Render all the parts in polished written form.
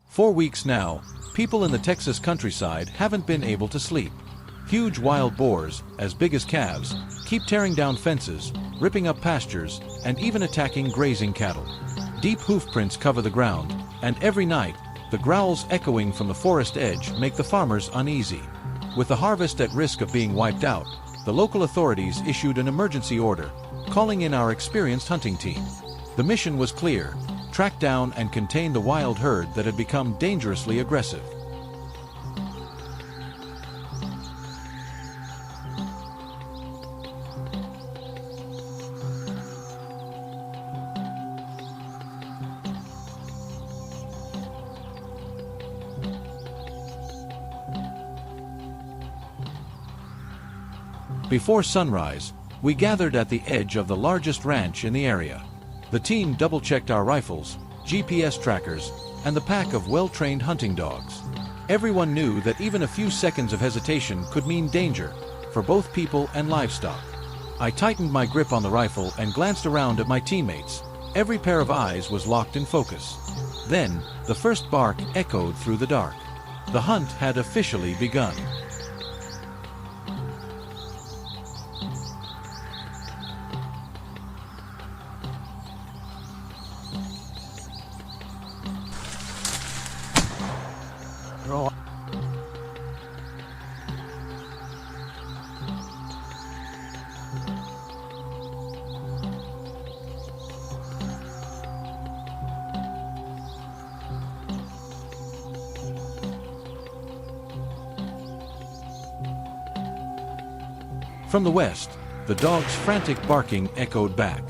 For weeks now, people in the Texas countryside haven't been able to sleep. Huge wild boars, as big as calves, keep tearing down fences, ripping up pastures, and even attacking grazing cattle. Deep hoof prints cover the ground, and every night, the growls echoing from the forest edge make the farmers uneasy. With the harvest at risk of being wiped out, the local authorities issued an emergency order, calling in our experienced hunting team. The mission was clear: track down and contain the wild herd that had become dangerously aggressive. Before sunrise, we gathered at the edge of the largest ranch in the area. The team double-checked our rifles, GPS trackers, and the pack of well-trained hunting dogs. Everyone knew that even a few seconds of hesitation could mean danger, for both people and livestock. I tightened my grip on the rifle and glanced around at my teammates. Every pair of eyes was locked in focus. Then, the first bark echoed through the dark. The hunt had officially begun. From the west, the dog's frantic barking echoed back.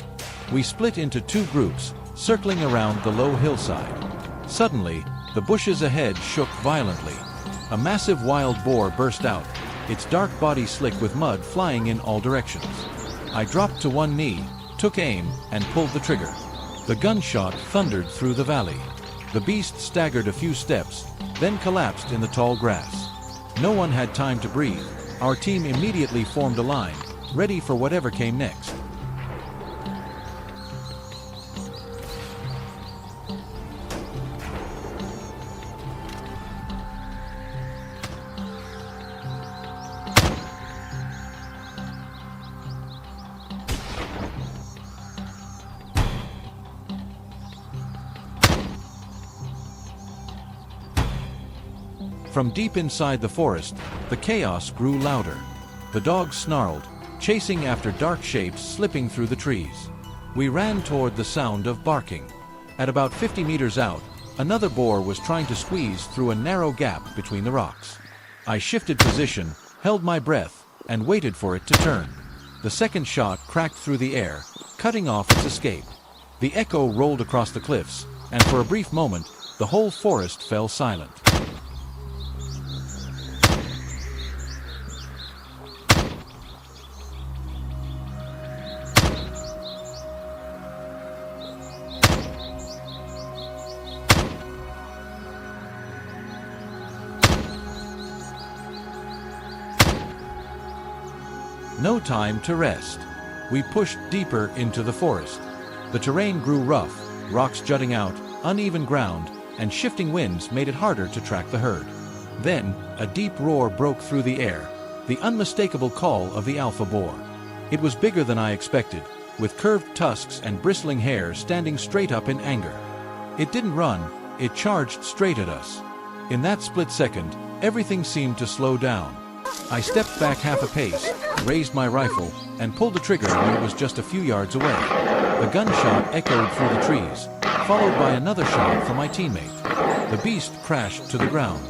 We split into two groups, circling around the low hillside. Suddenly, the bushes ahead shook violently. A massive wild boar burst out, its dark body slick with mud flying in all directions. I dropped to one knee, took aim, and pulled the trigger. The gunshot thundered through the valley. The beast staggered a few steps, then collapsed in the tall grass. No one had time to breathe. Our team immediately formed a line, ready for whatever came next. From deep inside the forest, the chaos grew louder. The dogs snarled, chasing after dark shapes slipping through the trees. We ran toward the sound of barking. At about 50 meters out, another boar was trying to squeeze through a narrow gap between the rocks. I shifted position, held my breath, and waited for it to turn. The second shot cracked through the air, cutting off its escape. The echo rolled across the cliffs, and for a brief moment, the whole forest fell silent. No time to rest. We pushed deeper into the forest. The terrain grew rough, rocks jutting out, uneven ground, and shifting winds made it harder to track the herd. Then, a deep roar broke through the air, the unmistakable call of the alpha boar. It was bigger than I expected, with curved tusks and bristling hair standing straight up in anger. It didn't run, it charged straight at us. In that split second, everything seemed to slow down. I stepped back half a pace, raised my rifle, and pulled the trigger when it was just a few yards away. The gunshot echoed through the trees, followed by another shot from my teammate. The beast crashed to the ground.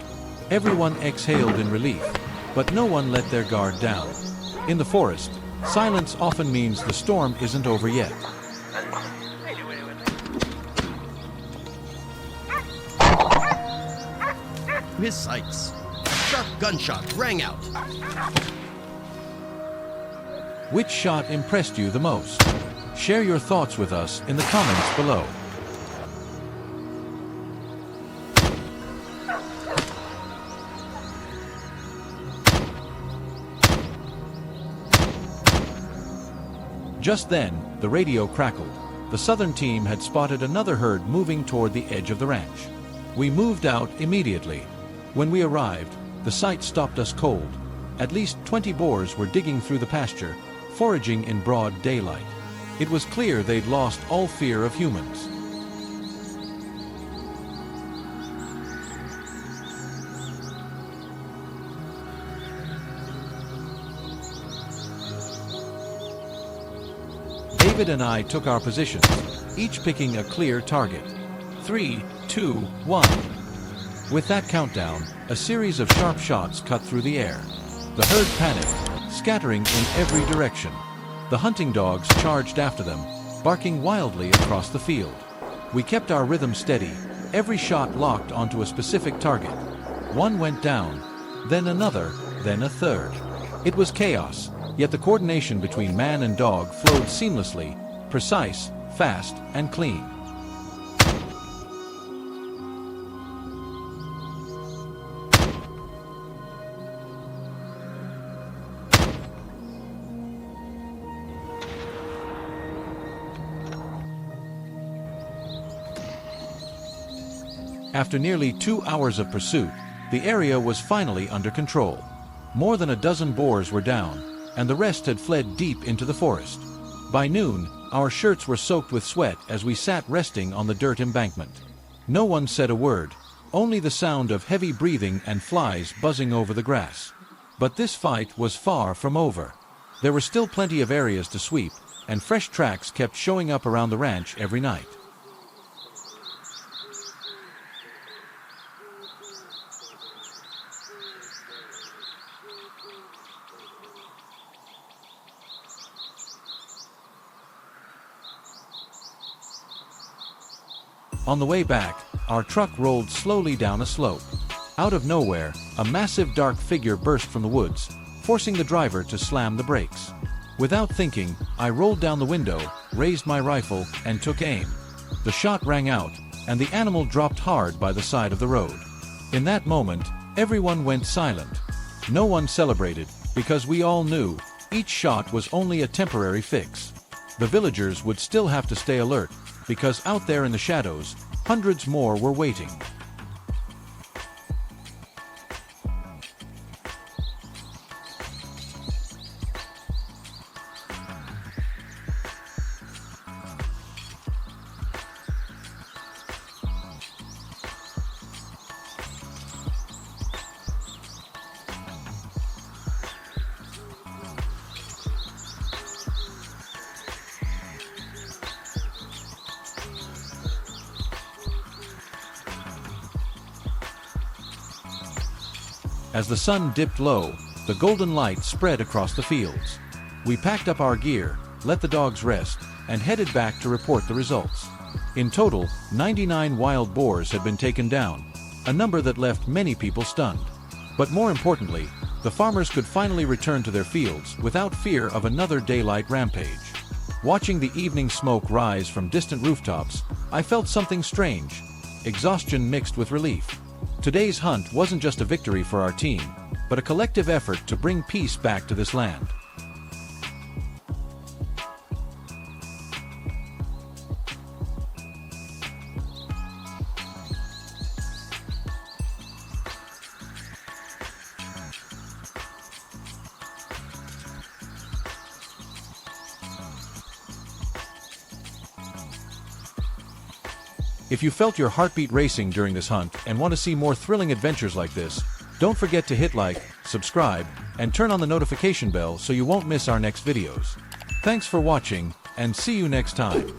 Everyone exhaled in relief, but no one let their guard down. In the forest, silence often means the storm isn't over yet. Miss sights. sharp gunshot rang out. Which shot impressed you the most? Share your thoughts with us in the comments below. Just then, the radio crackled. The southern team had spotted another herd moving toward the edge of the ranch. We moved out immediately. When we arrived, the sight stopped us cold. At least 20 boars were digging through the pasture, foraging in broad daylight. It was clear they'd lost all fear of humans. David and I took our positions, each picking a clear target. 3, 2, 1. With that countdown, a series of sharp shots cut through the air. The herd panicked, scattering in every direction. The hunting dogs charged after them, barking wildly across the field. We kept our rhythm steady, every shot locked onto a specific target. One went down, then another, then a third. It was chaos, yet the coordination between man and dog flowed seamlessly, precise, fast, and clean. After nearly 2 hours of pursuit, the area was finally under control. More than a dozen boars were down, and the rest had fled deep into the forest. By noon, our shirts were soaked with sweat as we sat resting on the dirt embankment. No one said a word, only the sound of heavy breathing and flies buzzing over the grass. But this fight was far from over. There were still plenty of areas to sweep, and fresh tracks kept showing up around the ranch every night. On the way back, our truck rolled slowly down a slope. Out of nowhere, a massive dark figure burst from the woods, forcing the driver to slam the brakes. Without thinking, I rolled down the window, raised my rifle, and took aim. The shot rang out, and the animal dropped hard by the side of the road. In that moment, everyone went silent. No one celebrated, because we all knew each shot was only a temporary fix. The villagers would still have to stay alert, because out there in the shadows, hundreds more were waiting. As the sun dipped low, the golden light spread across the fields. We packed up our gear, let the dogs rest, and headed back to report the results. In total, 99 wild boars had been taken down, a number that left many people stunned. But more importantly, the farmers could finally return to their fields without fear of another daylight rampage. Watching the evening smoke rise from distant rooftops, I felt something strange, exhaustion mixed with relief. Today's hunt wasn't just a victory for our team, but a collective effort to bring peace back to this land. If you felt your heartbeat racing during this hunt and want to see more thrilling adventures like this, don't forget to hit like, subscribe, and turn on the notification bell so you won't miss our next videos. Thanks for watching, and see you next time.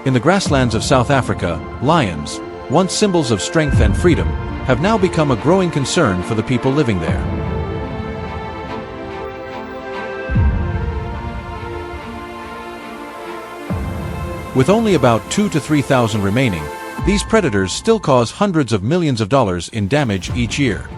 In the grasslands of South Africa, lions, once symbols of strength and freedom, have now become a growing concern for the people living there. With only about 2,000 to 3,000 remaining, these predators still cause hundreds of millions of dollars in damage each year.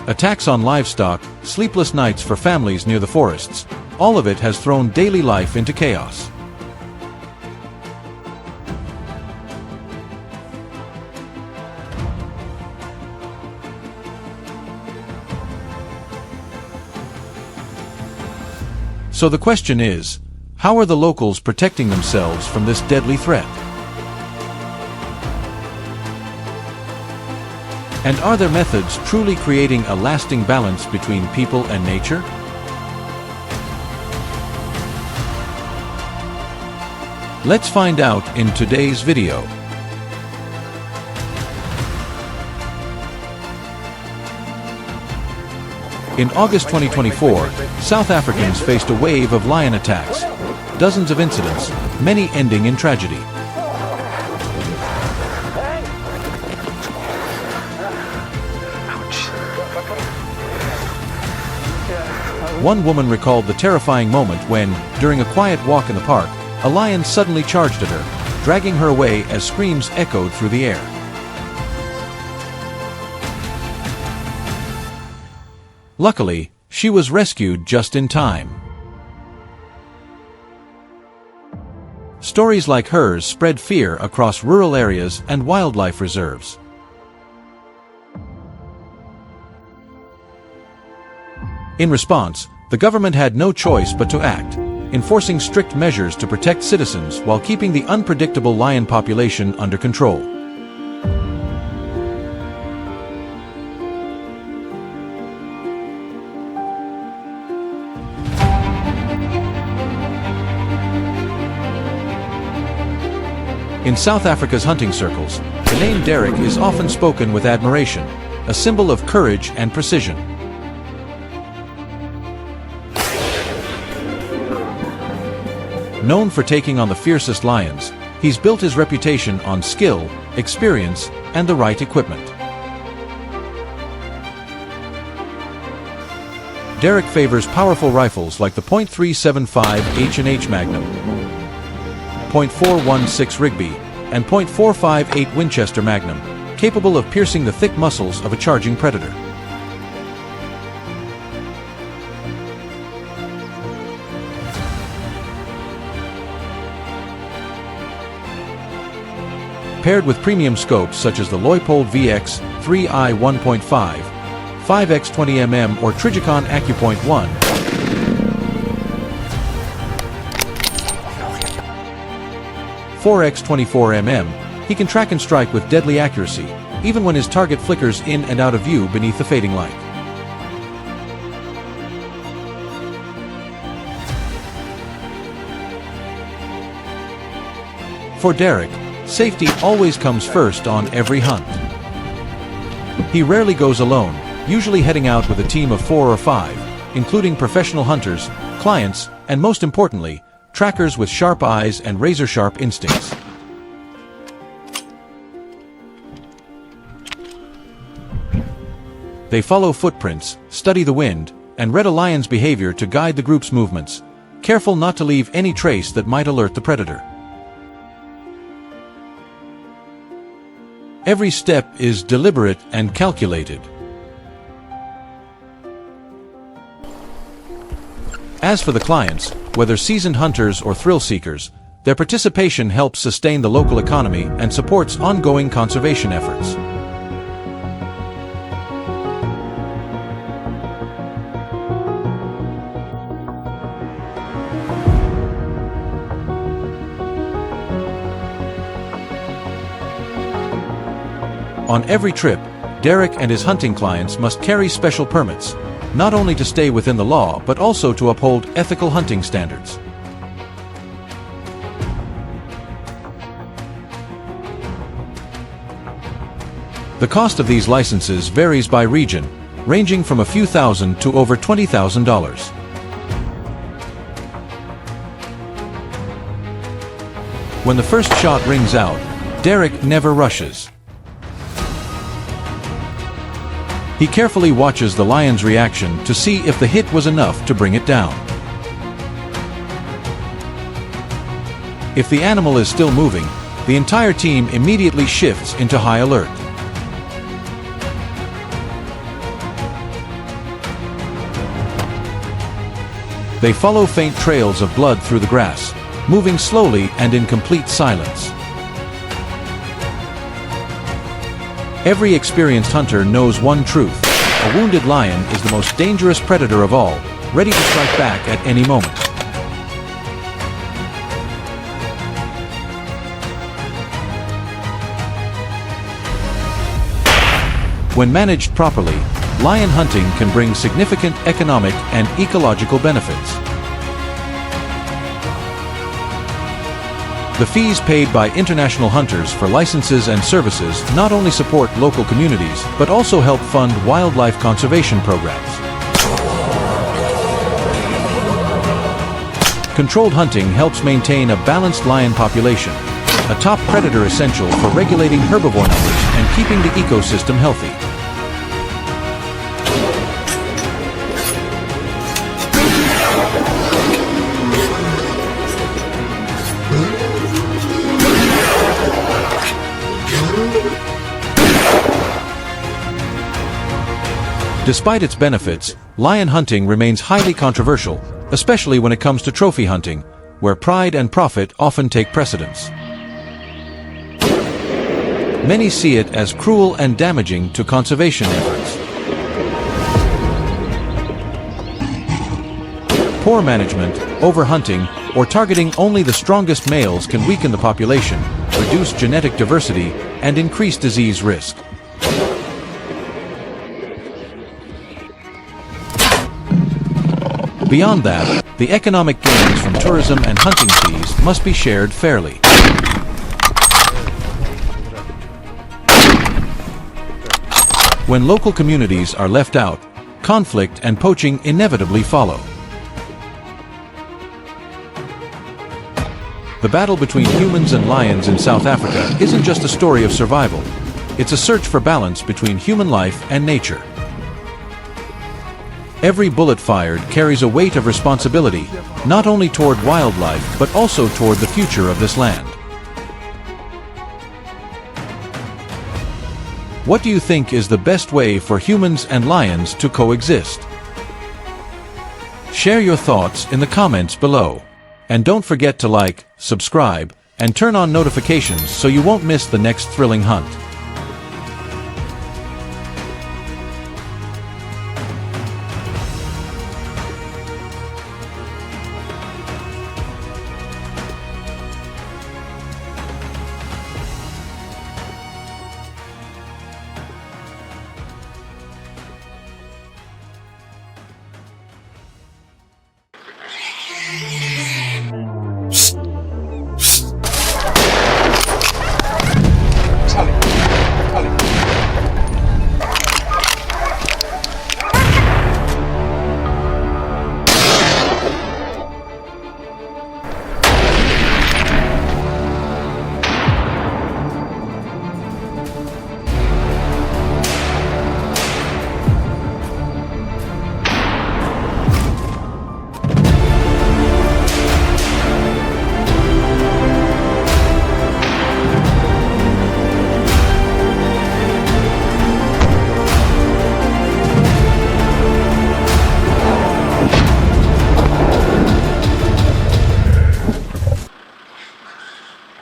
Attacks on livestock, sleepless nights for families near the forests, all of it has thrown daily life into chaos. So the question is, how are the locals protecting themselves from this deadly threat? And are their methods truly creating a lasting balance between people and nature? Let's find out in today's video. In August 2024, South Africans faced a wave of lion attacks, dozens of incidents, many ending in tragedy. One woman recalled the terrifying moment when, during a quiet walk in the park, a lion suddenly charged at her, dragging her away as screams echoed through the air. Luckily, she was rescued just in time. Stories like hers spread fear across rural areas and wildlife reserves. In response, the government had no choice but to act, enforcing strict measures to protect citizens while keeping the unpredictable lion population under control. In South Africa's hunting circles, the name Derek is often spoken with admiration, a symbol of courage and precision. Known for taking on the fiercest lions, he's built his reputation on skill, experience, and the right equipment. Derek favors powerful rifles like the .375 H&H Magnum, .416 Rigby, and .458 Winchester Magnum, capable of piercing the thick muscles of a charging predator. Paired with premium scopes such as the Leupold VX 3i 1.5, 5x 20mm or Trijicon AccuPoint 1, .4x 24mm, he can track and strike with deadly accuracy, even when his target flickers in and out of view beneath the fading light. For Derek, safety always comes first on every hunt. He rarely goes alone, usually heading out with a team of 4 or 5, including professional hunters, clients, and most importantly, trackers with sharp eyes and razor-sharp instincts. They follow footprints, study the wind, and read a lion's behavior to guide the group's movements, careful not to leave any trace that might alert the predator. Every step is deliberate and calculated. As for the clients, whether seasoned hunters or thrill seekers, their participation helps sustain the local economy and supports ongoing conservation efforts. On every trip, Derek and his hunting clients must carry special permits, not only to stay within the law but also to uphold ethical hunting standards. The cost of these licenses varies by region, ranging from a few thousand to over $20,000. When the first shot rings out, Derek never rushes. He carefully watches the lion's reaction to see if the hit was enough to bring it down. If the animal is still moving, the entire team immediately shifts into high alert. They follow faint trails of blood through the grass, moving slowly and in complete silence. Every experienced hunter knows one truth: a wounded lion is the most dangerous predator of all, ready to strike back at any moment. When managed properly, lion hunting can bring significant economic and ecological benefits. The fees paid by international hunters for licenses and services not only support local communities, but also help fund wildlife conservation programs. Controlled hunting helps maintain a balanced lion population, a top predator essential for regulating herbivore numbers and keeping the ecosystem healthy. Despite its benefits, lion hunting remains highly controversial, especially when it comes to trophy hunting, where pride and profit often take precedence. Many see it as cruel and damaging to conservation efforts. Poor management, overhunting, or targeting only the strongest males can weaken the population, reduce genetic diversity, and increase disease risk. Beyond that, the economic gains from tourism and hunting fees must be shared fairly. When local communities are left out, conflict and poaching inevitably follow. The battle between humans and lions in South Africa isn't just a story of survival. It's a search for balance between human life and nature. Every bullet fired carries a weight of responsibility, not only toward wildlife, but also toward the future of this land. What do you think is the best way for humans and lions to coexist? Share your thoughts in the comments below. And don't forget to like, subscribe, and turn on notifications so you won't miss the next thrilling hunt.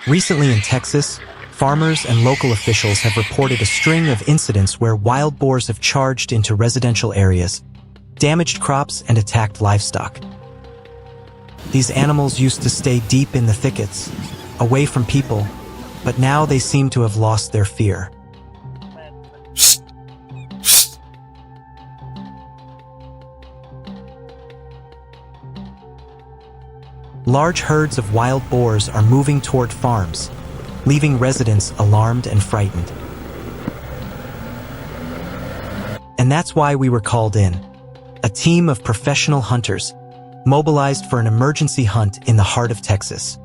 Recently in Texas, farmers and local officials have reported a string of incidents where wild boars have charged into residential areas, damaged crops, and attacked livestock. These animals used to stay deep in the thickets, away from people, but now they seem to have lost their fear. Large herds of wild boars are moving toward farms, leaving residents alarmed and frightened. And that's why we were called in. A team of professional hunters, mobilized for an emergency hunt in the heart of Texas.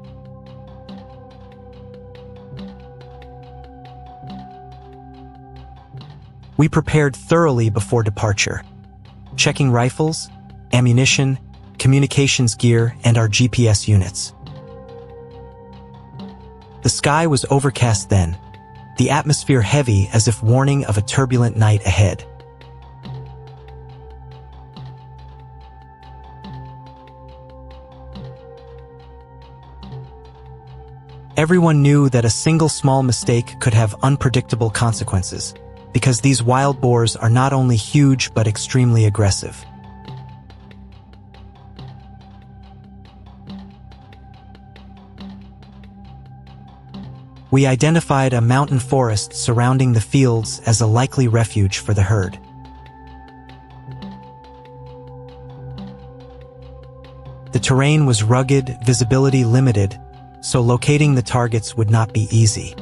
We prepared thoroughly before departure, checking rifles, ammunition, communications gear, and our GPS units. The sky was overcast then, the atmosphere heavy as if warning of a turbulent night ahead. Everyone knew that a single small mistake could have unpredictable consequences, because these wild boars are not only huge but extremely aggressive. We identified a mountain forest surrounding the fields as a likely refuge for the herd. The terrain was rugged, visibility limited, so locating the targets would not be easy.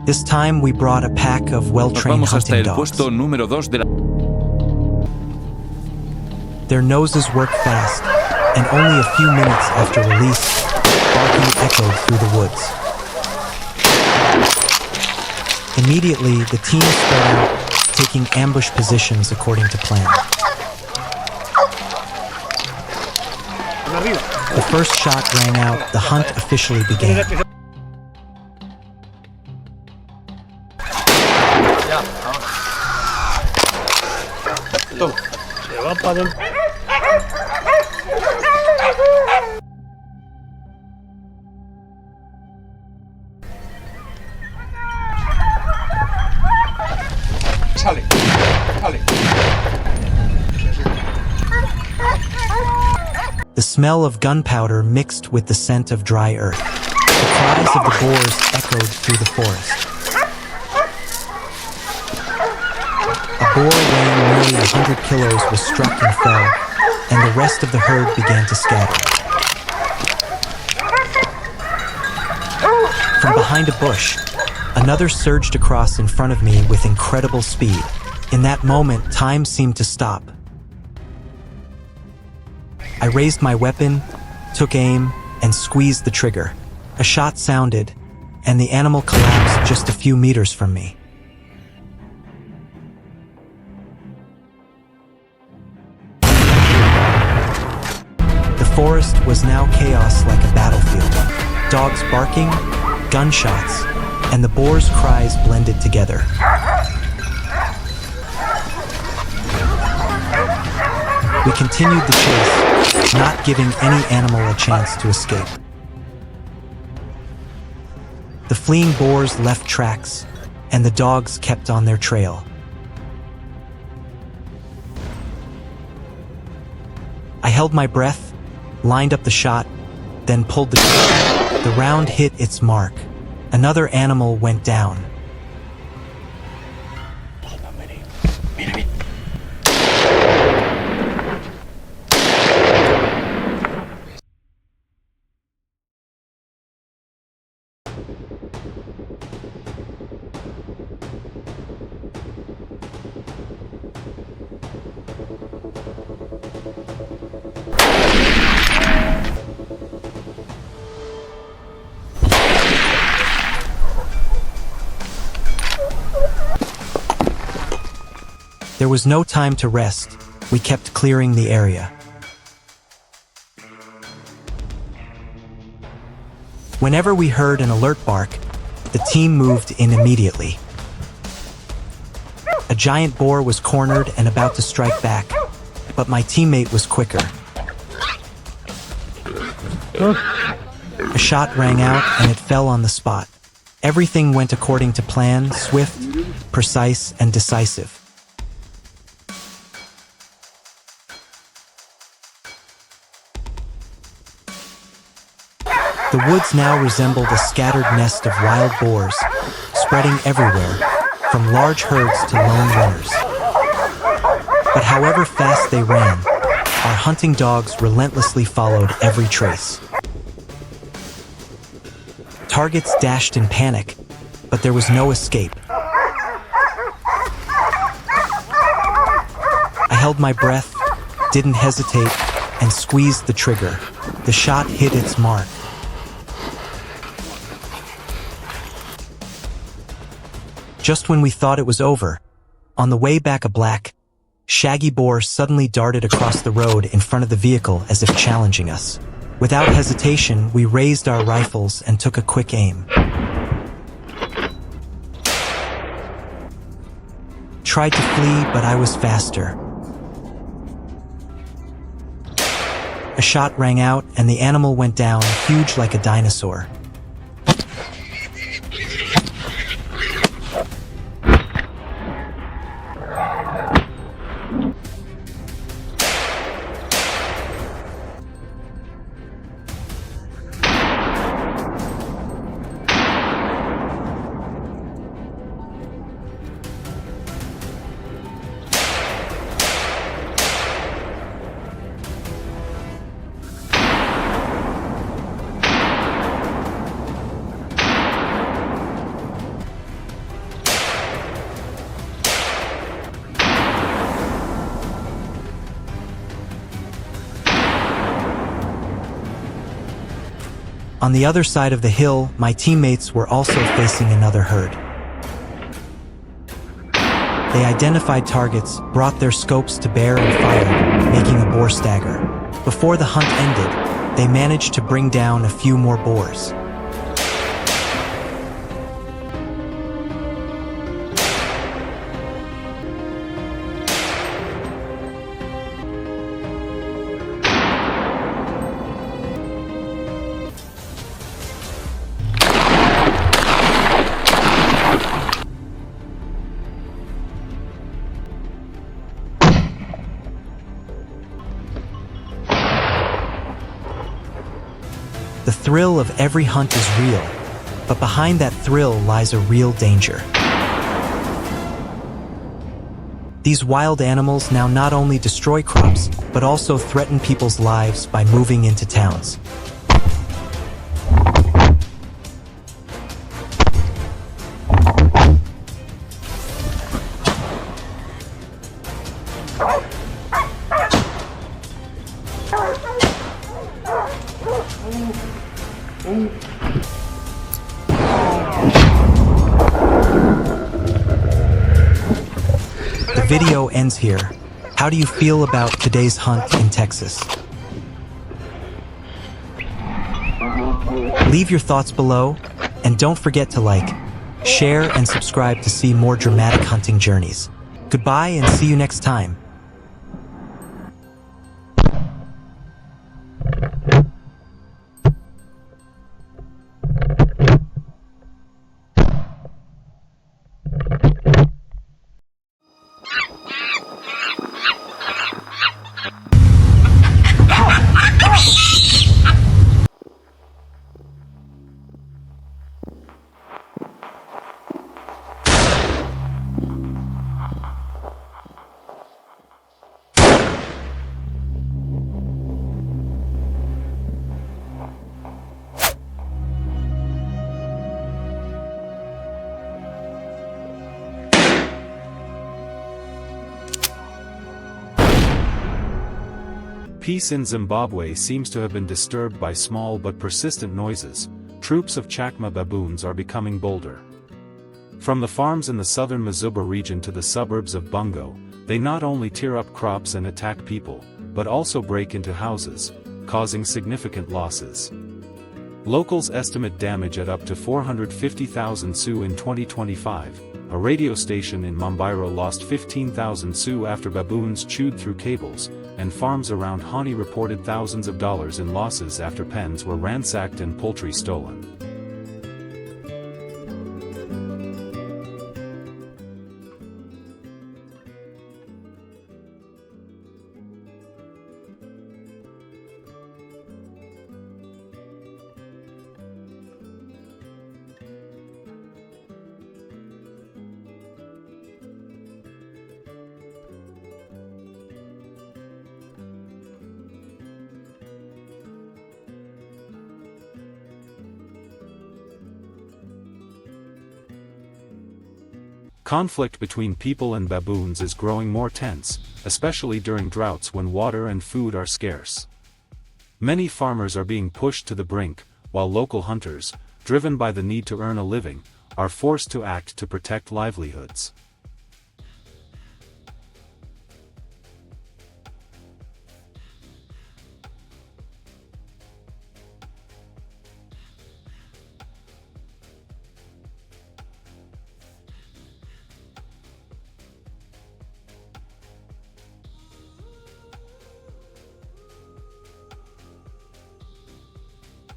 This time we brought a pack of well-trained hunting dogs. Their noses work fast, and only a few minutes after release, barking echoed through the woods. Immediately, the team spread out, taking ambush positions according to plan. The first shot rang out, the hunt officially began. The smell of gunpowder mixed with the scent of dry earth. The cries of the boars echoed through the forest. A boar weighing nearly 100 kilos was struck and fell, and the rest of the herd began to scatter. From behind a bush, another surged across in front of me with incredible speed. In that moment, time seemed to stop. I raised my weapon, took aim, and squeezed the trigger. A shot sounded, and the animal collapsed just a few meters from me. The forest was now chaos like a battlefield. Dogs barking, gunshots, and the boars' cries blended together. We continued the chase, not giving any animal a chance to escape. The fleeing boars left tracks, and the dogs kept on their trail. I held my breath, lined up the shot, then pulled the trigger. The round hit its mark. Another animal went down. There was no time to rest. We kept clearing the area. Whenever we heard an alert bark, the team moved in immediately. A giant boar was cornered and about to strike back, but my teammate was quicker. A shot rang out and it fell on the spot. Everything went according to plan, swift, precise, and decisive. The woods now resembled a scattered nest of wild boars, spreading everywhere, from large herds to lone runners. But however fast they ran, our hunting dogs relentlessly followed every trace. Targets dashed in panic, but there was no escape. I held my breath, didn't hesitate, and squeezed the trigger. The shot hit its mark. Just when we thought it was over, on the way back a black, shaggy boar suddenly darted across the road in front of the vehicle as if challenging us. Without hesitation, we raised our rifles and took a quick aim. Tried to flee, but I was faster. A shot rang out, and the animal went down, huge like a dinosaur. On the other side of the hill, my teammates were also facing another herd. They identified targets, brought their scopes to bear and fired, making a boar stagger. Before the hunt ended, they managed to bring down a few more boars. The thrill of every hunt is real, but behind that thrill lies a real danger. These wild animals now not only destroy crops, but also threaten people's lives by moving into towns. The video ends here. How do you feel about today's hunt in Texas? Leave your thoughts below, and don't forget to like, share, and subscribe to see more dramatic hunting journeys. Goodbye and see you next time. Peace in Zimbabwe seems to have been disturbed by small but persistent noises. Troops of Chakma baboons are becoming bolder. From the farms in the southern Mazuba region to the suburbs of Bungo, they not only tear up crops and attack people, but also break into houses, causing significant losses. Locals estimate damage at up to 450,000 Su in 2025. A radio station in Mambairo lost 15,000 Su after baboons chewed through cables, and farms around Hani reported thousands of dollars in losses after pens were ransacked and poultry stolen. Conflict between people and baboons is growing more tense, especially during droughts when water and food are scarce. Many farmers are being pushed to the brink, while local hunters, driven by the need to earn a living, are forced to act to protect livelihoods.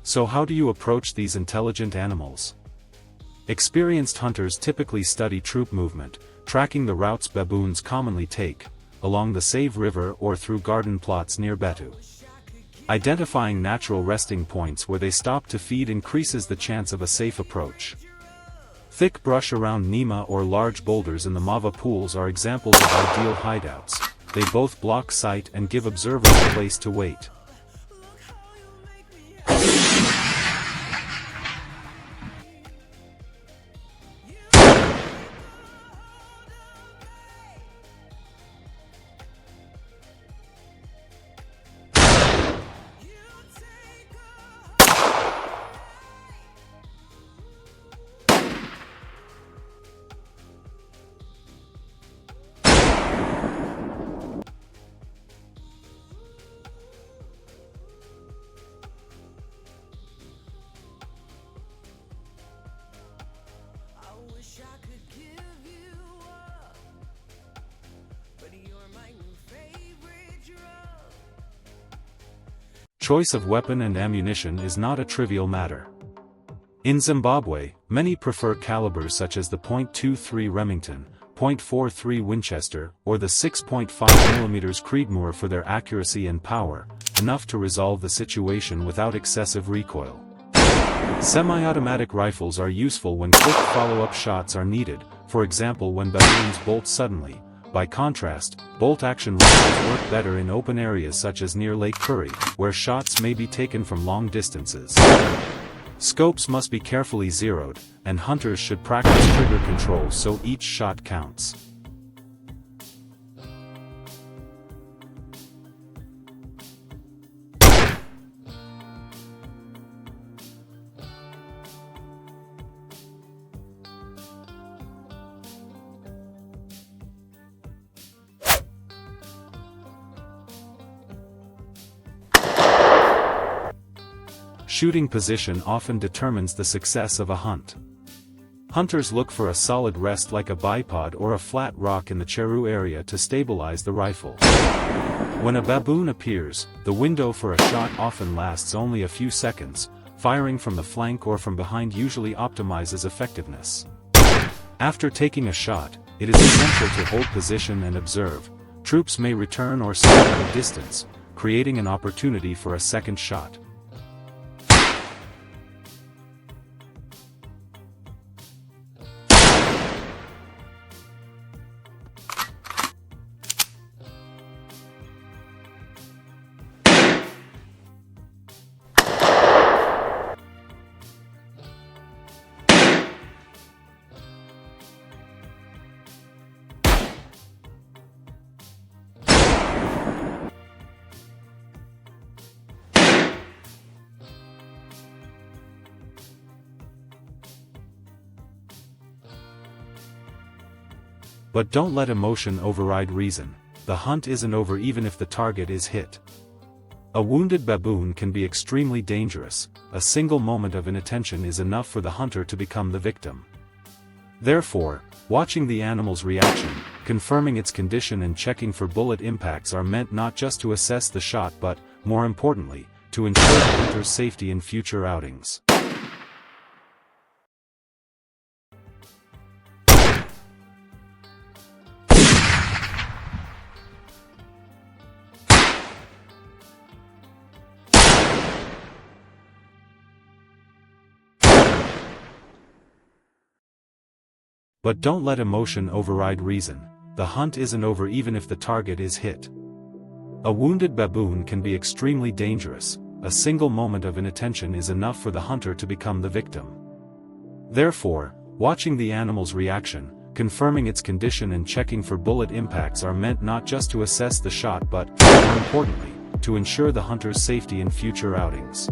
So how do you approach these intelligent animals? Experienced hunters typically study troop movement, tracking the routes baboons commonly take, along the Save River or through garden plots near Betu. Identifying natural resting points where they stop to feed increases the chance of a safe approach. Thick brush around Nima or large boulders in the Mava pools are examples of ideal hideouts. They both block sight and give observers a place to wait. Choice of weapon and ammunition is not a trivial matter. In Zimbabwe, many prefer calibers such as the .23 Remington, .43 Winchester, or the 6.5mm Creedmoor for their accuracy and power, enough to resolve the situation without excessive recoil. Semi-automatic rifles are useful when quick follow-up shots are needed, for example when baboons bolt suddenly. By contrast, bolt-action rifles work better in open areas such as near Lake Curry, where shots may be taken from long distances. Scopes must be carefully zeroed, and hunters should practice trigger control so each shot counts. Shooting position often determines the success of a hunt. Hunters look for a solid rest like a bipod or a flat rock in the Cheru area to stabilize the rifle. When a baboon appears, the window for a shot often lasts only a few seconds. Firing from the flank or from behind usually optimizes effectiveness. After taking a shot, it is essential to hold position and observe. Troops may return or stay at a distance, creating an opportunity for a second shot. But don't let emotion override reason. The hunt isn't over even if the target is hit. A wounded baboon can be extremely dangerous. A single moment of inattention is enough for the hunter to become the victim. Therefore, watching the animal's reaction, confirming its condition and checking for bullet impacts are meant not just to assess the shot but, more importantly, to ensure the hunter's safety in future outings. But don't let emotion override reason. The hunt isn't over even if the target is hit. A wounded baboon can be extremely dangerous. A single moment of inattention is enough for the hunter to become the victim. Therefore, watching the animal's reaction, confirming its condition and checking for bullet impacts are meant not just to assess the shot but, more importantly, to ensure the hunter's safety in future outings.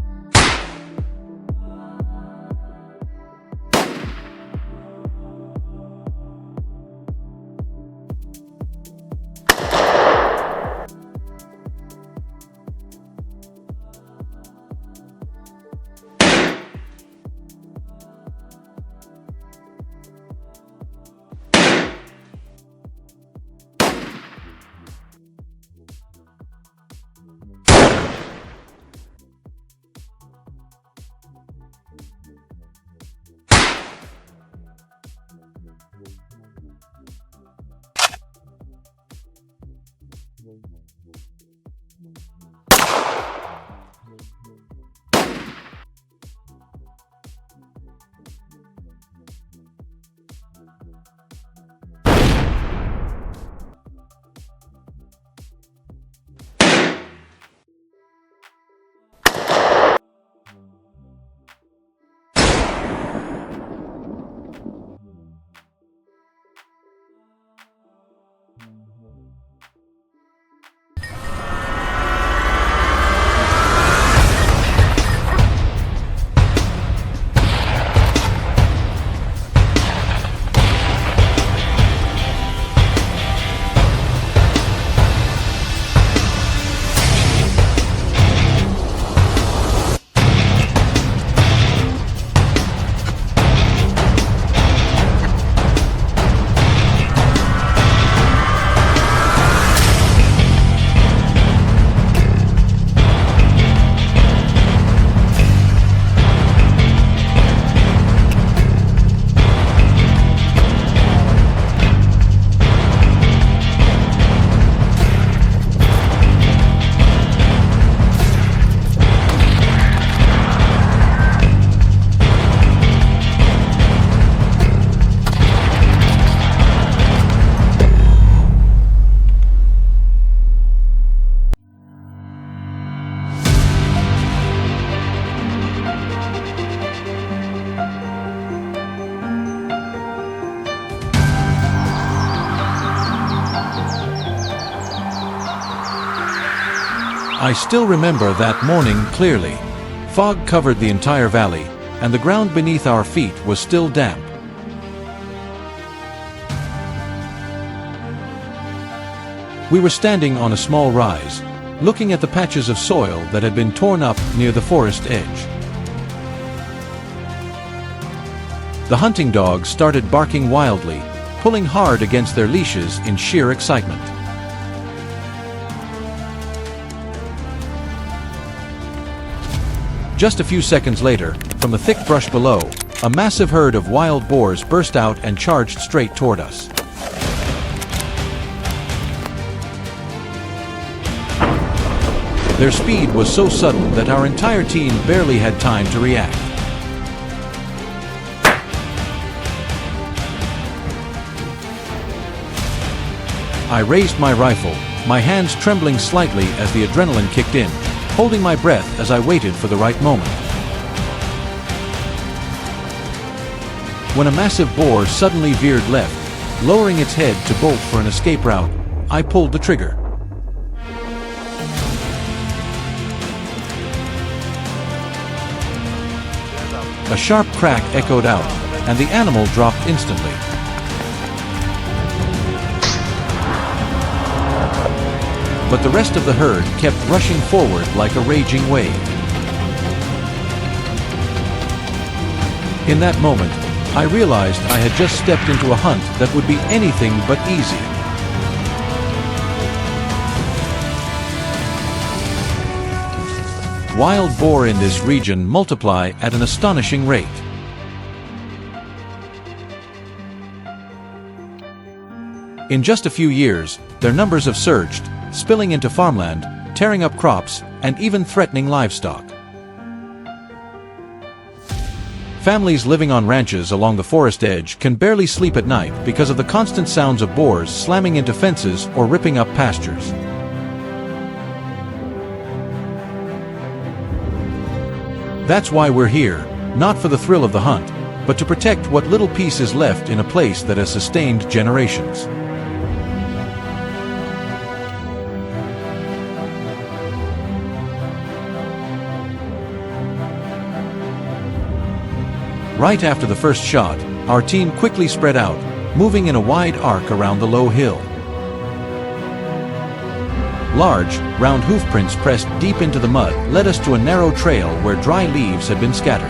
I still remember that morning clearly. Fog covered the entire valley, and the ground beneath our feet was still damp. We were standing on a small rise, looking at the patches of soil that had been torn up near the forest edge. The hunting dogs started barking wildly, pulling hard against their leashes in sheer excitement. Just a few seconds later, from the thick brush below, a massive herd of wild boars burst out and charged straight toward us. Their speed was so sudden that our entire team barely had time to react. I raised my rifle, my hands trembling slightly as the adrenaline kicked in, holding my breath as I waited for the right moment. When a massive boar suddenly veered left, lowering its head to bolt for an escape route, I pulled the trigger. A sharp crack echoed out, and the animal dropped instantly. But the rest of the herd kept rushing forward like a raging wave. In that moment, I realized I had just stepped into a hunt that would be anything but easy. Wild boar in this region multiply at an astonishing rate. In just a few years, their numbers have surged, spilling into farmland, tearing up crops, and even threatening livestock. Families living on ranches along the forest edge can barely sleep at night because of the constant sounds of boars slamming into fences or ripping up pastures. That's why we're here, not for the thrill of the hunt, but to protect what little piece is left in a place that has sustained generations. Right after the first shot, our team quickly spread out, moving in a wide arc around the low hill. Large, round hoofprints pressed deep into the mud led us to a narrow trail where dry leaves had been scattered.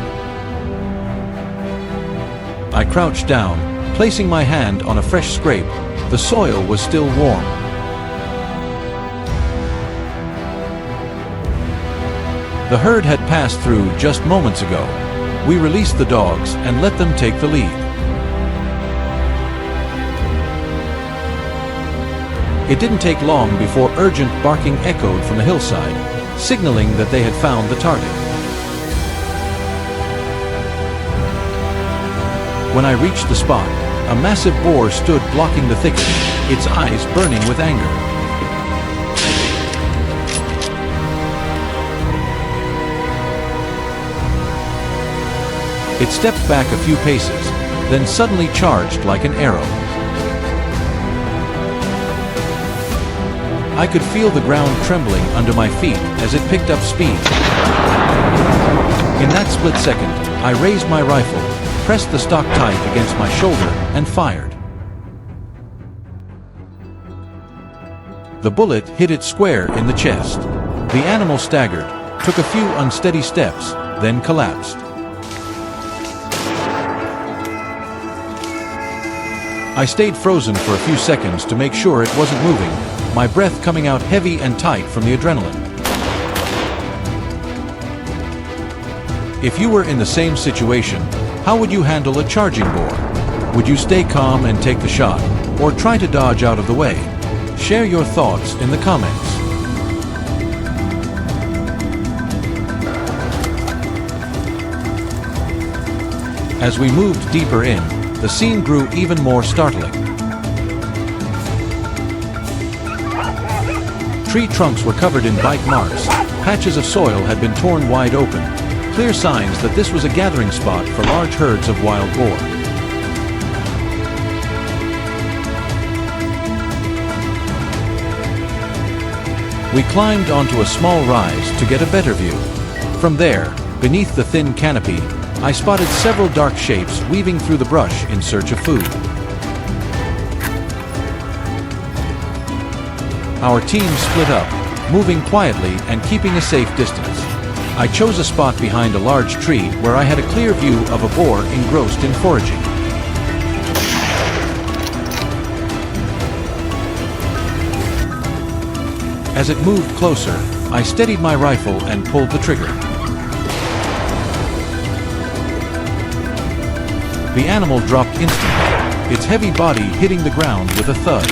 I crouched down, placing my hand on a fresh scrape. The soil was still warm. The herd had passed through just moments ago. We released the dogs and let them take the lead. It didn't take long before urgent barking echoed from the hillside, signaling that they had found the target. When I reached the spot, a massive boar stood blocking the thicket, its eyes burning with anger. It stepped back a few paces, then suddenly charged like an arrow. I could feel the ground trembling under my feet as it picked up speed. In that split second, I raised my rifle, pressed the stock tight against my shoulder, and fired. The bullet hit it square in the chest. The animal staggered, took a few unsteady steps, then collapsed. I stayed frozen for a few seconds to make sure it wasn't moving, my breath coming out heavy and tight from the adrenaline. If you were in the same situation, how would you handle a charging boar? Would you stay calm and take the shot, or try to dodge out of the way? Share your thoughts in the comments. As we moved deeper in, the scene grew even more startling. Tree trunks were covered in bite marks, patches of soil had been torn wide open, clear signs that this was a gathering spot for large herds of wild boar. We climbed onto a small rise to get a better view. From there, beneath the thin canopy, I spotted several dark shapes weaving through the brush in search of food. Our team split up, moving quietly and keeping a safe distance. I chose a spot behind a large tree where I had a clear view of a boar engrossed in foraging. As it moved closer, I steadied my rifle and pulled the trigger. The animal dropped instantly, its heavy body hitting the ground with a thud.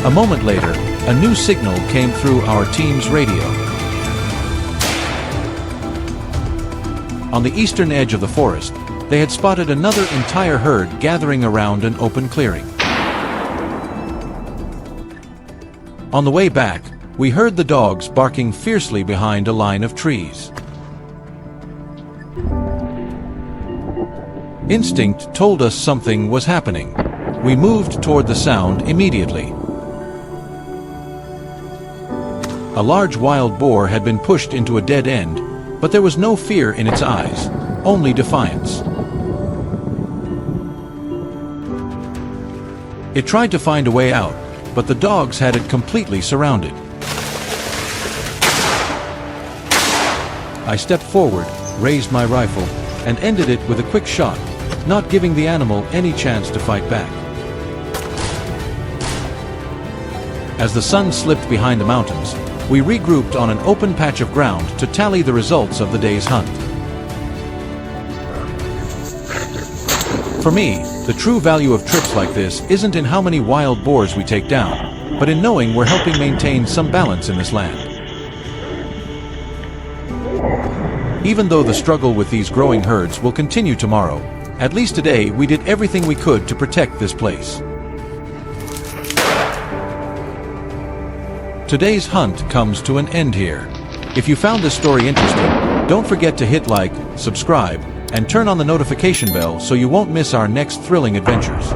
A moment later, a new signal came through our team's radio. On the eastern edge of the forest, they had spotted another entire herd gathering around an open clearing. On the way back, we heard the dogs barking fiercely behind a line of trees. Instinct told us something was happening. We moved toward the sound immediately. A large wild boar had been pushed into a dead end, but there was no fear in its eyes, only defiance. It tried to find a way out, but the dogs had it completely surrounded. I stepped forward, raised my rifle, and ended it with a quick shot, not giving the animal any chance to fight back. As the sun slipped behind the mountains, we regrouped on an open patch of ground to tally the results of the day's hunt. For me, the true value of trips like this isn't in how many wild boars we take down, but in knowing we're helping maintain some balance in this land. Even though the struggle with these growing herds will continue tomorrow, at least today we did everything we could to protect this place. Today's hunt comes to an end here. If you found this story interesting, don't forget to hit like, subscribe, and turn on the notification bell so you won't miss our next thrilling adventures.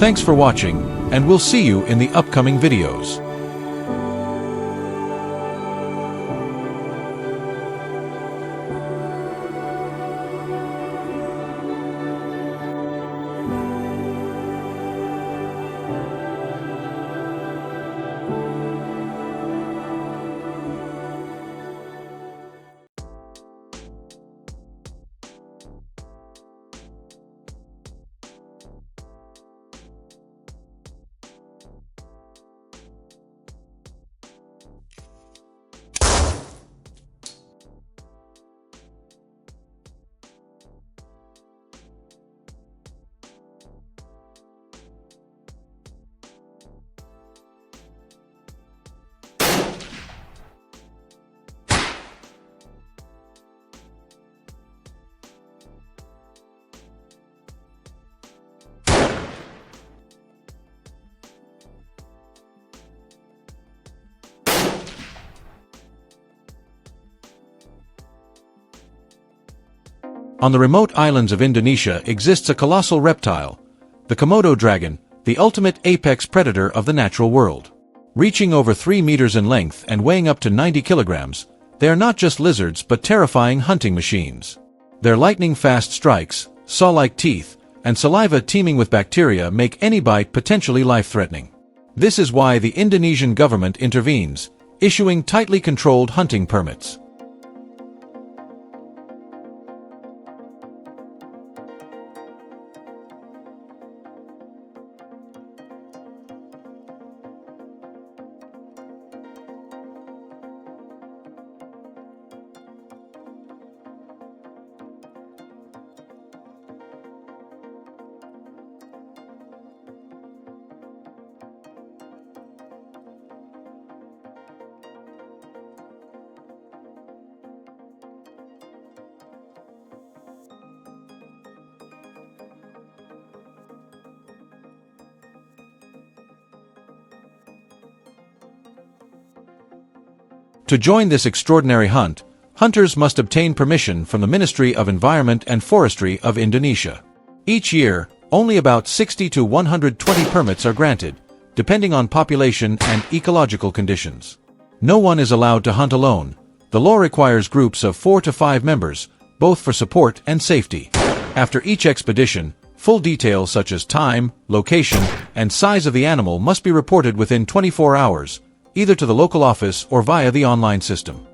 Thanks for watching, and we'll see you in the upcoming videos. On the remote islands of Indonesia exists a colossal reptile, the Komodo dragon, the ultimate apex predator of the natural world. Reaching over 3 meters in length and weighing up to 90 kilograms, they are not just lizards but terrifying hunting machines. Their lightning-fast strikes, saw-like teeth, and saliva teeming with bacteria make any bite potentially life-threatening. This is why the Indonesian government intervenes, issuing tightly controlled hunting permits. To join this extraordinary hunt, hunters must obtain permission from the Ministry of Environment and Forestry of Indonesia. Each year, only about 60 to 120 permits are granted, depending on population and ecological conditions. No one is allowed to hunt alone. The law requires groups of 4 to 5 members, both for support and safety. After each expedition, full details such as time, location, and size of the animal must be reported within 24 hours, either to the local office or via the online system.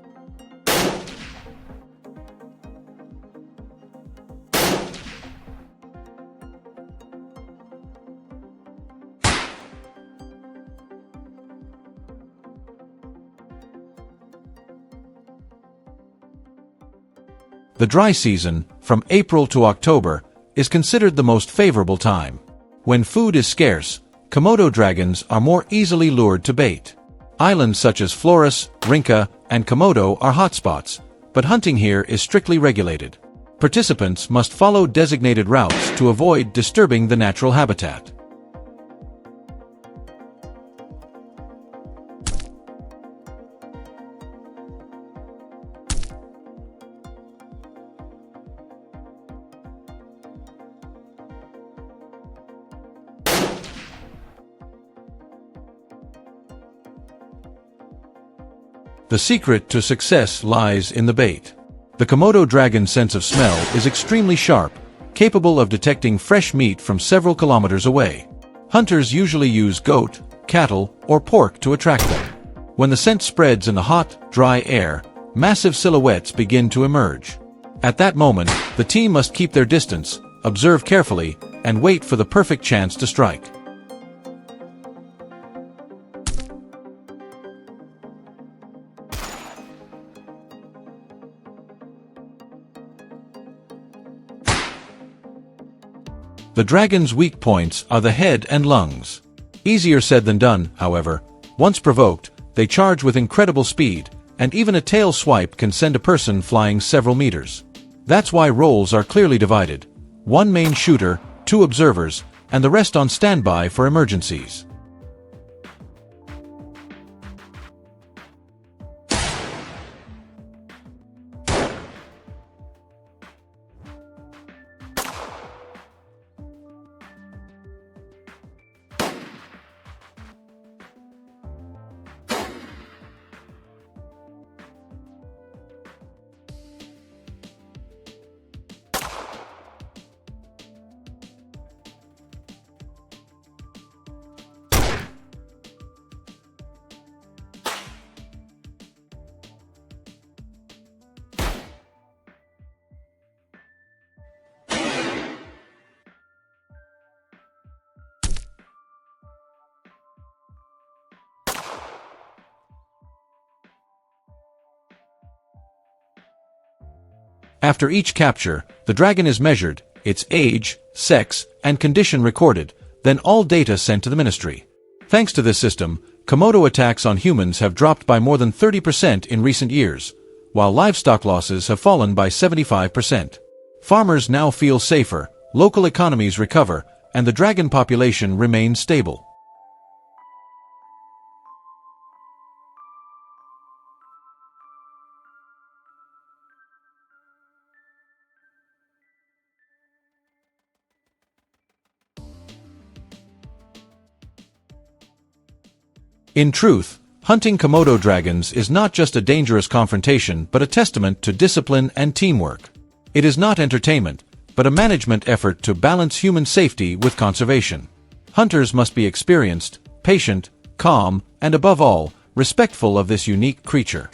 The dry season, from April to October, is considered the most favorable time. When food is scarce, Komodo dragons are more easily lured to bait. Islands such as Flores, Rinca, and Komodo are hotspots, but hunting here is strictly regulated. Participants must follow designated routes to avoid disturbing the natural habitat. The secret to success lies in the bait. The Komodo dragon's sense of smell is extremely sharp, capable of detecting fresh meat from several kilometers away. Hunters usually use goat, cattle, or pork to attract them. When the scent spreads in the hot, dry air, massive silhouettes begin to emerge. At that moment, the team must keep their distance, observe carefully, and wait for the perfect chance to strike. The dragon's weak points are the head and lungs. Easier said than done, however. Once provoked, they charge with incredible speed, and even a tail swipe can send a person flying several meters. That's why roles are clearly divided. One main shooter, 2 observers, and the rest on standby for emergencies. After each capture, the dragon is measured, its age, sex, and condition recorded, then all data sent to the ministry. Thanks to this system, Komodo attacks on humans have dropped by more than 30% in recent years, while livestock losses have fallen by 75%. Farmers now feel safer, local economies recover, and the dragon population remains stable. In truth, hunting Komodo dragons is not just a dangerous confrontation but a testament to discipline and teamwork. It is not entertainment, but a management effort to balance human safety with conservation. Hunters must be experienced, patient, calm, and above all, respectful of this unique creature.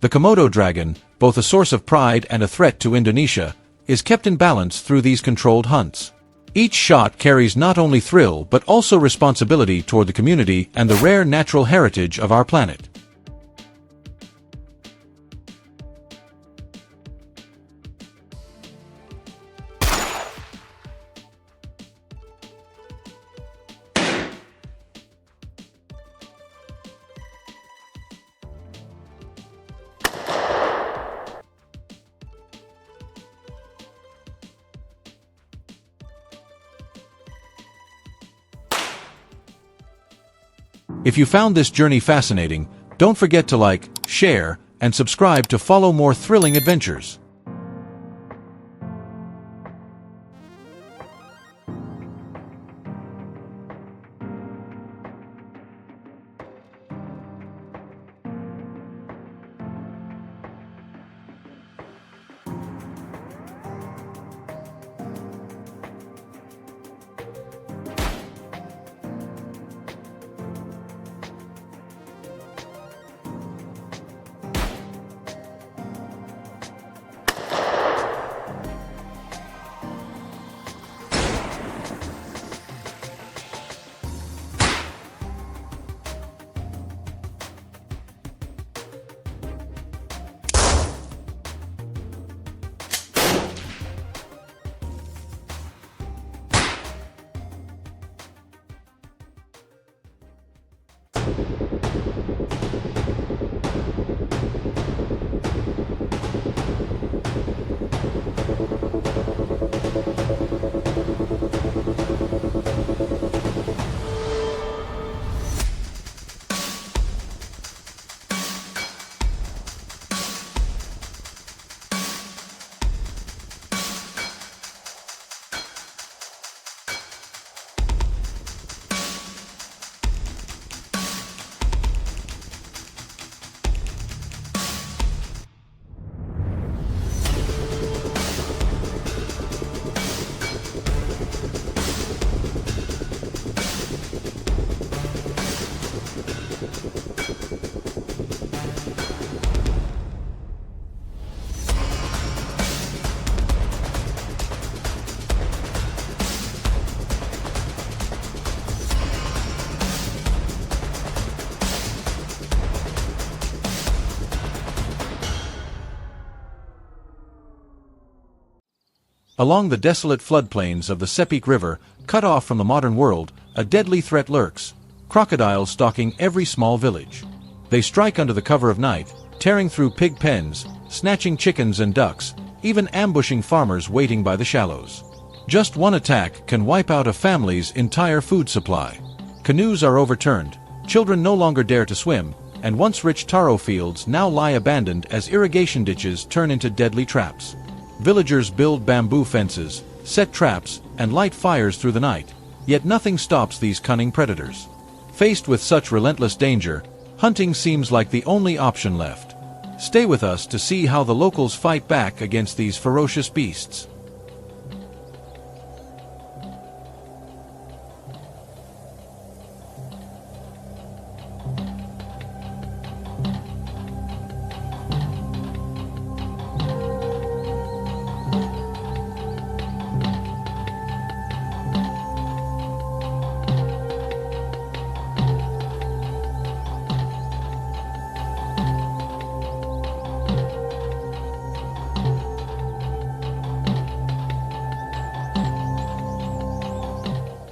The Komodo dragon, both a source of pride and a threat to Indonesia, is kept in balance through these controlled hunts. Each shot carries not only thrill but also responsibility toward the community and the rare natural heritage of our planet. If you found this journey fascinating, don't forget to like, share, and subscribe to follow more thrilling adventures. Along the desolate floodplains of the Sepik River, cut off from the modern world, a deadly threat lurks, crocodiles stalking every small village. They strike under the cover of night, tearing through pig pens, snatching chickens and ducks, even ambushing farmers waiting by the shallows. Just one attack can wipe out a family's entire food supply. Canoes are overturned, children no longer dare to swim, and once rich taro fields now lie abandoned as irrigation ditches turn into deadly traps. Villagers build bamboo fences, set traps, and light fires through the night, yet nothing stops these cunning predators. Faced with such relentless danger, Hunting seems like the only option left. Stay with us to see how the locals fight back against these ferocious beasts.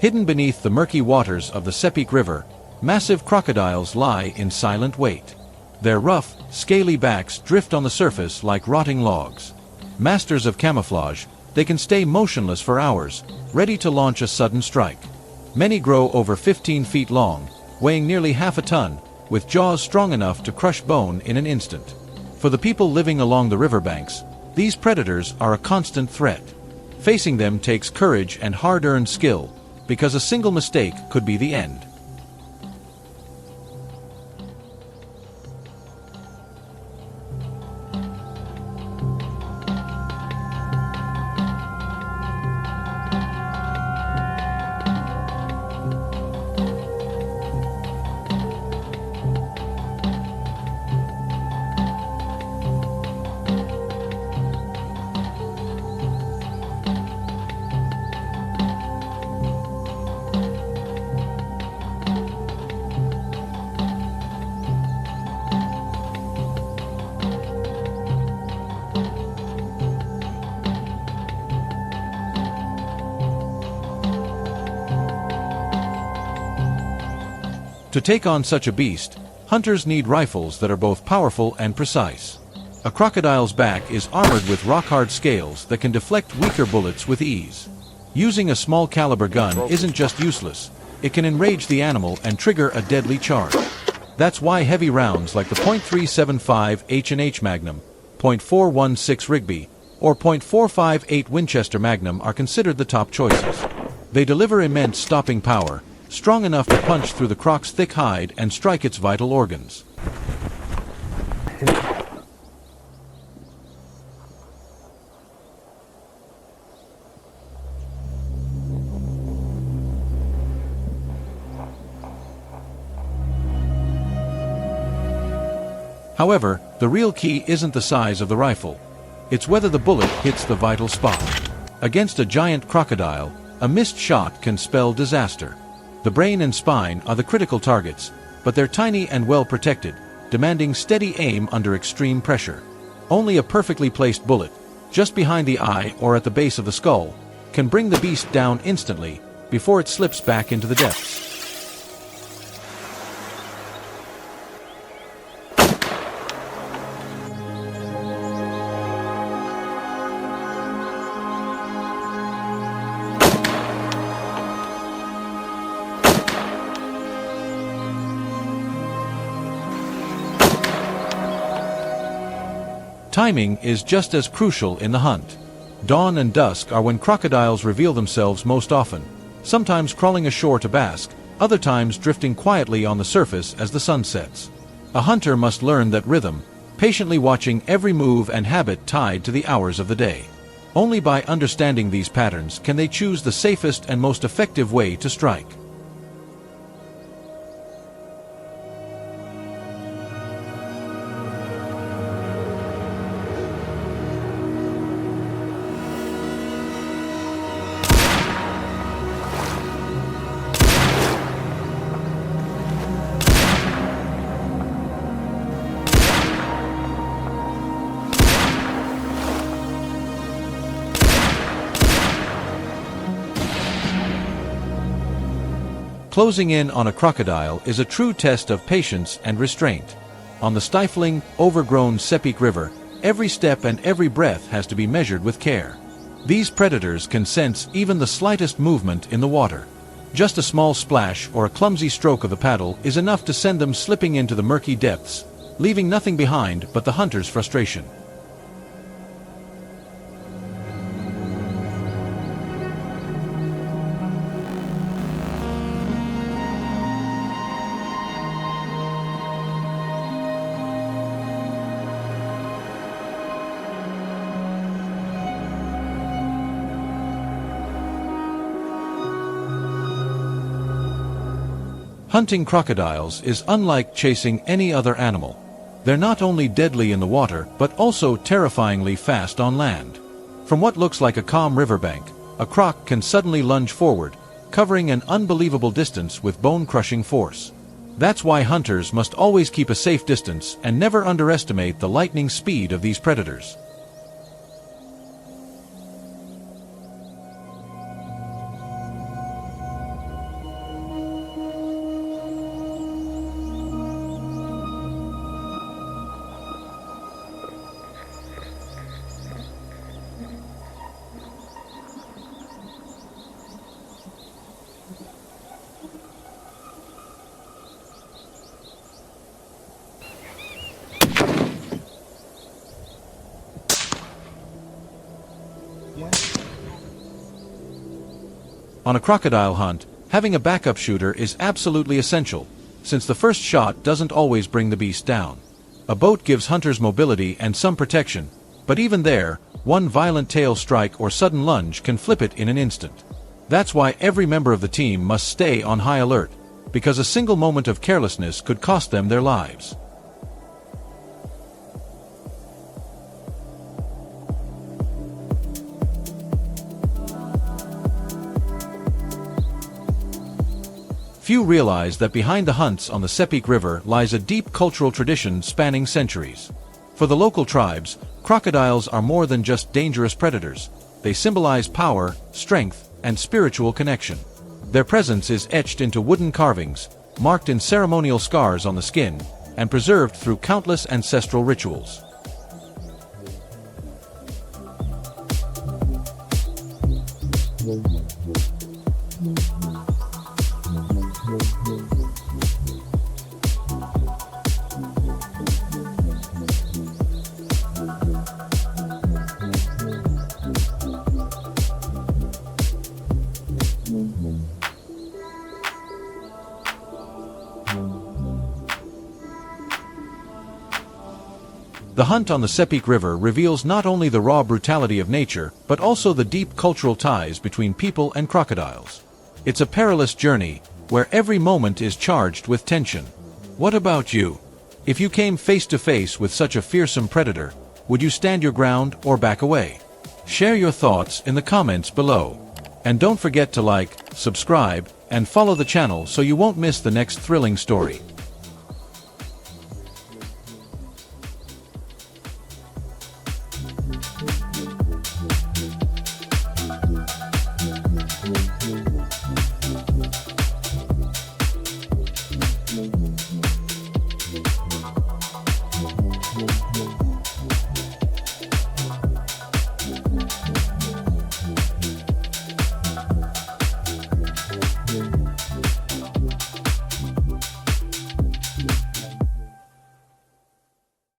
Hidden beneath the murky waters of the Sepik River, massive crocodiles lie in silent wait. Their rough, scaly backs drift on the surface like rotting logs. Masters of camouflage, they can stay motionless for hours, ready to launch a sudden strike. Many grow over 15 feet long, weighing nearly half a ton, with jaws strong enough to crush bone in an instant. For the people living along the riverbanks, these predators are a constant threat. Facing them takes courage and hard-earned skill, because a single mistake could be the end. To take on such a beast, hunters need rifles that are both powerful and precise. A crocodile's back is armored with rock-hard scales that can deflect weaker bullets with ease. Using a small caliber gun isn't just useless, it can enrage the animal and trigger a deadly charge. That's why heavy rounds like the .375 H&H Magnum, .416 Rigby, or .458 Winchester Magnum are considered the top choices. They deliver immense stopping power, strong enough to punch through the croc's thick hide and strike its vital organs. However, the real key isn't the size of the rifle. It's whether the bullet hits the vital spot. Against a giant crocodile, a missed shot can spell disaster. The brain and spine are the critical targets, but they're tiny and well protected, demanding steady aim under extreme pressure. Only a perfectly placed bullet, just behind the eye or at the base of the skull, can bring the beast down instantly before it slips back into the depths. Timing is just as crucial in the hunt. Dawn and dusk are when crocodiles reveal themselves most often, sometimes crawling ashore to bask, other times drifting quietly on the surface as the sun sets. A hunter must learn that rhythm, patiently watching every move and habit tied to the hours of the day. Only by understanding these patterns can they choose the safest and most effective way to strike. Closing in on a crocodile is a true test of patience and restraint. On the stifling, overgrown Sepik River, every step and every breath has to be measured with care. These predators can sense even the slightest movement in the water. Just a small splash or a clumsy stroke of the paddle is enough to send them slipping into the murky depths, leaving nothing behind but the hunter's frustration. Hunting crocodiles is unlike chasing any other animal. They're not only deadly in the water, but also terrifyingly fast on land. From what looks like a calm riverbank, a croc can suddenly lunge forward, covering an unbelievable distance with bone-crushing force. That's why hunters must always keep a safe distance and never underestimate the lightning speed of these predators. On a crocodile hunt, having a backup shooter is absolutely essential, since the first shot doesn't always bring the beast down. A boat gives hunters mobility and some protection, but even there, one violent tail strike or sudden lunge can flip it in an instant. That's why every member of the team must stay on high alert, because a single moment of carelessness could cost them their lives. Few realize that behind the hunts on the Sepik River lies a deep cultural tradition spanning centuries. For the local tribes, crocodiles are more than just dangerous predators. They symbolize power, strength, and spiritual connection. Their presence is etched into wooden carvings, marked in ceremonial scars on the skin, and preserved through countless ancestral rituals. The hunt on the Sepik River reveals not only the raw brutality of nature, but also the deep cultural ties between people and crocodiles. It's a perilous journey, where every moment is charged with tension. What about you? If you came face to face with such a fearsome predator, would you stand your ground or back away? Share your thoughts in the comments below. And don't forget to like, subscribe, and follow the channel so you won't miss the next thrilling story. Mm-hmm.